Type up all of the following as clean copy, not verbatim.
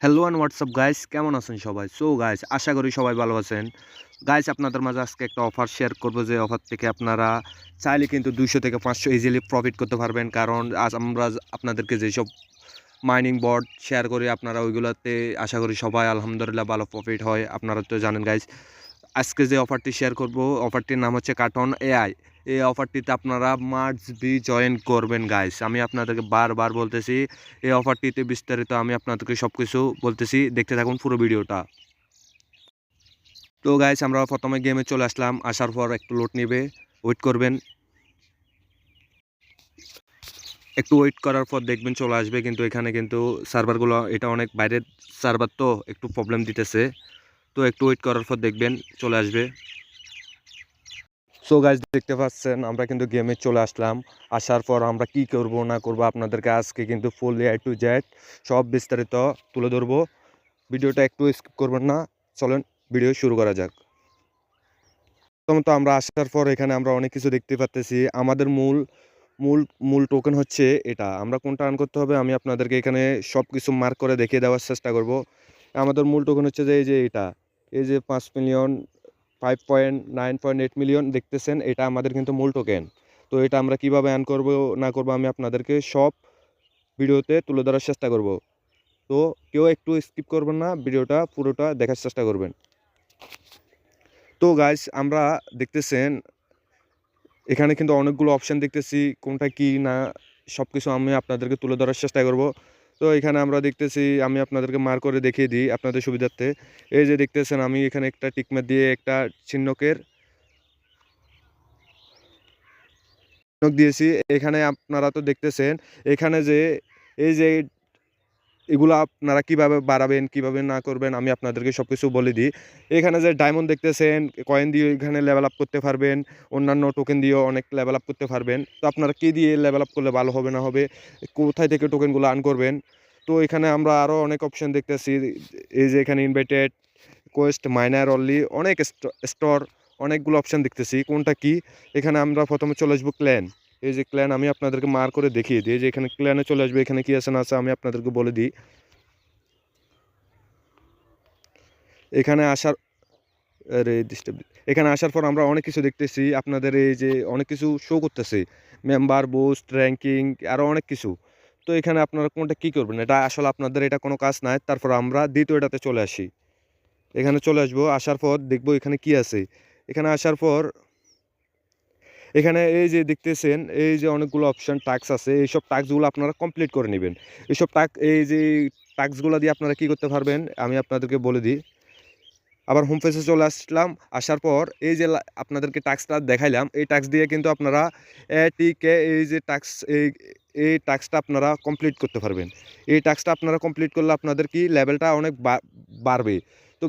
Hello and WhatsApp guys, কেমন আছেন সবাই? সো গাইস, আশা করি সবাই ভালো আছেন। গাইস, আপনাদের মাঝে আজকে একটা অফার শেয়ার করবো, যে অফার থেকে আপনারা চাইলে কিন্তু 200 থেকে 500 ইজিলি প্রফিট করতে পারবেন। কারণ আজ আমরা আপনাদেরকে যেসব মাইনিং বোর্ড শেয়ার করি, আপনারা ওইগুলোতে আশা করি সবাই আলহামদুলিল্লাহ ভালো প্রফিট হয়। আপনারা তো জানেন গাইস। আজকে যে অফারটি শেয়ার করব, অফারটির নাম হচ্ছে কার্টন এআই। এই অফারটিতে আপনারা মার্চ বি জয়েন করবেন গাইস। আমি আপনাদেরকে বারবার বলতেছি, এই অফারটিতে বিস্তারিত আমি আপনাদেরকে সব কিছু বলতেছি, দেখতে থাকুন পুরো ভিডিওটা। তো গাইস, আমরা প্রথমে গেমে চলে আসলাম। আসার পর একটু লোড নেবে, ওয়েট করবেন। একটু ওয়েট করার পর দেখবেন চলে আসবে। কিন্তু এখানে কিন্তু সার্ভারগুলো, এটা অনেক বাইরের সার্ভার, তো একটু প্রবলেম দিতেছে। তো একটু ওয়েট করার পর দেখবেন চলে আসবে। সো গাইস, দেখতে পাচ্ছেন আমরা কিন্তু গেমে চলে আসলাম। আসার পর আমরা কি করব না করব আপনাদেরকে আজকে কিন্তু ফুল এ টু জেড সব বিস্তারিত তুলে ধরবো। ভিডিওটা একটু স্কিপ করবেন না। চলেন ভিডিও শুরু করা যাক। প্রথমত আমরা আসার পর এখানে আমরা অনেক কিছু দেখতে পাচ্তেছি। আমাদের মূল মূল মূল টোকেন হচ্ছে এটা। আমরা কোনটা আর্ন করতে হবে আমি আপনাদেরকে এখানে সব কিছু মার্ক করে দেখিয়ে দেওয়ার চেষ্টা করব। আমাদের মূল টোকেন হচ্ছে যে এটা, এই যে 5 মিলিয়ন 5.9.8 মিলিয়ন দেখতেছেন, এটা আমাদের কিন্তু মূল টোকেন। তো এটা আমরা কিভাবে আর্ন করব না করব আমি আপনাদেরকে সব ভিডিওতে তুলে ধরার চেষ্টা করব। তো কেউ একটু স্কিপ করবেন না, ভিডিওটা পুরোটা দেখার চেষ্টা করবেন। তো গাইস, আমরা দেখতেছেন এখানে কিন্তু অনেকগুলো অপশান দেখতেছি, কোনটা কি না সব কিছু আমি আপনাদেরকে তুলে ধরার চেষ্টা করব। তো এখানে আমরা দেখতেছি, আমি আপনাদেরকে মার্ক করে দেখিয়ে দিই আপনাদের সুবিধার্থে। এই যে দেখতেছেন, আমি এখানে একটা টিকমার দিয়ে একটা চিহ্নকের দিয়েছি। এখানে আপনারা তো দেখতেছেন, এখানে যে এই যে এগুলো আপনারা কিভাবে বাড়াবেন কিভাবে না করবেন আমি আপনাদেরকে সব কিছু বলে দিই। এখানে যে ডায়মন্ড দেখতেছেন, কয়েন দিয়ে এখানে লেভেল আপ করতে পারবেন, অন্যান্য টোকেন দিয়েও অনেক লেভেল আপ করতে পারবেন। তো আপনারা কী দিয়ে লেভেল আপ করলে ভালো হবে না হবে, কোথায় থেকে টোকেনগুলো আর্ন করবেন। তো এখানে আমরা আরও অনেক অপশান দেখতেছি। এই যে এখানে ইনভাইটেড, কোয়েস্ট, মাইনার অনলি, অনেক স্টোর, অনেকগুলো অপশান দেখতেছি কোনটা কি। এখানে আমরা প্রথমে চলে আসবো ক্ল্যান। এই যে ক্ল্যান, আমি আপনাদেরকে মার করে দেখিয়ে দিই। যে এখানে ক্ল্যানে চলে আসবে, এখানে কি আছে না আছে আমি আপনাদেরকে বলে দিই। এখানে আসার আরে ডিস্টার্ব, এখানে আসার পর আমরা অনেক কিছু দেখতেছি। আপনাদের এই যে অনেক কিছু শো করতেছে, মেম্বার বুস্ট, র্যাঙ্কিং, আরও অনেক কিছু। তো এখানে আপনারা কোনটা কী করবেন, এটা আসলে আপনাদের এটা কোনো কাজ নাই। তারপর আমরা দ্বিতীয়টাতে চলে আসি। এখানে চলে আসবো, আসার পর দেখবো এখানে কি আছে। এখানে আসার পর এখানে এই যে দেখতেছেন, এই যে অনেকগুলো অপশান টাস্ক আছে, এইসব টাস্কগুলো আপনারা কমপ্লিট করে নেবেন। এইসব টাস্ক, এই যে টাস্কগুলো দিয়ে আপনারা কী করতে পারবেন আমি আপনাদেরকে বলে দিই। আবার হোম পেজে চলে আসলাম। আসার পর এই যে আপনাদেরকে টাস্কটা দেখাইলাম, এই টাস্ক দিয়ে কিন্তু আপনারা এটিকে, এই যে টাস্ক, এই টাস্কটা আপনারা কমপ্লিট করতে পারবেন। এই টাস্কটা আপনারা কমপ্লিট করলে আপনাদের কি লেভেলটা অনেক বাড়বে। তো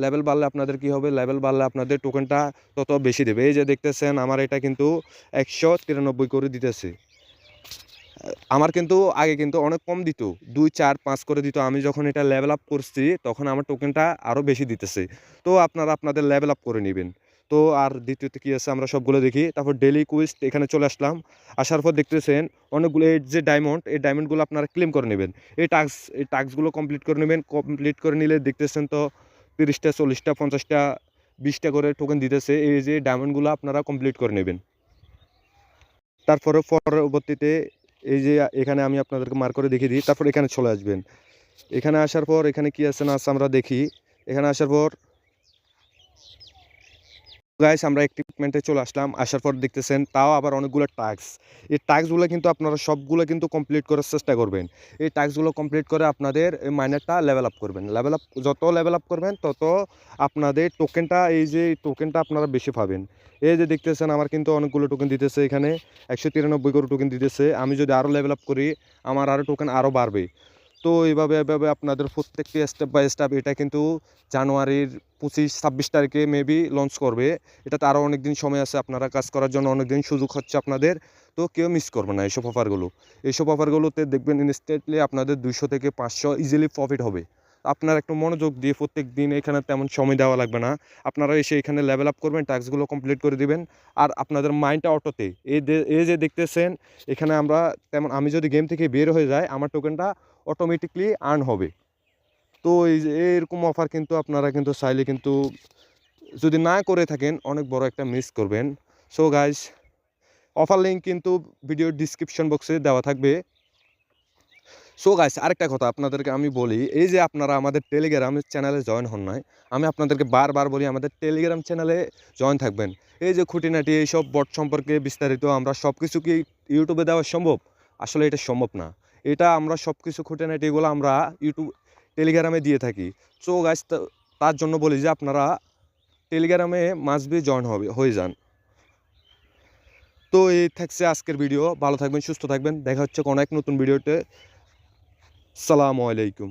লেভেল বাড়লে আপনাদের কি হবে, লেভেল বাড়লে আপনাদের টোকেনটা তত বেশি দেবে। এই যে দেখতেছেন, আমার এটা কিন্তু 193 করে দিতেছে। আমার কিন্তু আগে কিন্তু অনেক কম দিত, 2 4 5 করে দিত। আমি যখন এটা লেভেল আপ করছি তখন আমার টোকেনটা আরও বেশি দিতেছে। তো আপনারা আপনাদের লেভেল আপ করে নেবেন। তো আর দ্বিতীয়তে কী আছে আমরা সবগুলো দেখি। তারপর ডেইলি কুইস্ট, এখানে চলে আসলাম। আসার পর দেখতেছেন অনেকগুলো এই যে ডায়মন্ড, এই ডায়মন্ডগুলো আপনারা ক্লেম করে নেবেন। এই টাস্কগুলো কমপ্লিট করে নেবেন। কমপ্লিট করে নিলে দেখতেছেন তো 30টা 40টা 50টা 20টা করে টোকেন দিতেছে। এই যে ডায়মন্ডগুলো আপনারা কমপ্লিট করে নেবেন। তারপরে পরবর্তীতে এই যে এখানে আমি আপনাদেরকে মার্ক করে দেখিয়ে দিই। তারপর এখানে চলে আসবেন। এখানে আসার পর এখানে কি আছে না আছে আমরা দেখি। এখানে আসার পর গাইস, আমরা ইকুইপমেন্টে চলে আসলাম। আসার পর দেখতেছেন তাও আবার অনেকগুলো টাস্ক। এই টাস্কগুলো কিন্তু আপনারা সবগুলো কিন্তু কমপ্লিট করার চেষ্টা করবেন। এই টাস্কগুলো কমপ্লিট করে আপনাদের এই মাইনারটা লেভেল আপ করবেন। যত লেভেল আপ করবেন তত আপনাদের টোকেনটা, এই যে টোকেনটা আপনারা বেশি পাবেন। এই যে দেখতেছেন, আমার কিন্তু অনেকগুলো টোকেন দিতেছে। এখানে 193 করে টোকেন দিতেছে। আমি যদি আরও লেভেল আপ করি আমার আরও টোকেন আরও বাড়বে। তো এভাবে আপনাদের প্রত্যেকটি স্টেপ বাই স্টেপ, এটা কিন্তু জানুয়ারির 25-26 তারিখে মেবি লঞ্চ করবে। এটাতে আরও অনেক দিন সময় আছে, আপনারা কাজ করার জন্য অনেক দিন সুযোগ হচ্ছে আপনাদের। তো কেউ মিস করবে না এইসব অফারগুলো। এইসব অফারগুলোতে দেখবেন ইনস্ট্যান্টলি আপনাদের 200 থেকে 500 ইজিলি প্রফিট হবে। আপনারা একটু মনোযোগ দিয়ে প্রত্যেক দিন, এখানে তেমন সময় দেওয়া লাগবে না। আপনারা এসে এখানে লেভেল আপ করবেন, টাস্কগুলো কমপ্লিট করে দিবেন। আর আপনাদের মাইন্ডটা অটোতে, এই যে দেখতেছেন এখানে আমরা তেমন, আমি যদি গেম থেকে বের হয়ে যাই আমার টোকেনটা অটোমেটিকলি আর্ন হবে। তো এই যে এরকম অফার কিন্তু আপনারা কিন্তু চাইলে কিন্তু যদি না করে থাকেন অনেক বড় একটা মিস করবেন। সো গাইস, অফার লিঙ্ক কিন্তু ভিডিওর ডিসক্রিপশন বক্সে দেওয়া থাকবে। সো গাইস, আরেকটা কথা আপনাদেরকে আমি বলি, এই যে আপনারা আমাদের টেলিগ্রাম চ্যানেলে জয়েন হন নাই, আমি আপনাদেরকে বারবার বলি আমাদের টেলিগ্রাম চ্যানেলে জয়েন থাকবেন। এই যে খুঁটিনাটি এইসব বট সম্পর্কে বিস্তারিত আমরা সব কিছু কি ইউটিউবে দেওয়া সম্ভব? আসলে এটা সম্ভব না। এটা আমরা সব কিছু খুঁটিনাটিগুলো আমরা টেলিগ্রামে দিয়ে থাকি। সো গাইস, তার জন্য বলি যে আপনারা টেলিগ্রামে মাস্ট বি জয়েন হয়ে যান। তো এই থাকছে আজকের ভিডিও। ভালো থাকবেন, সুস্থ থাকবেন। দেখা হচ্ছে কোনো এক নতুন ভিডিওতে। সালামু আলাইকুম।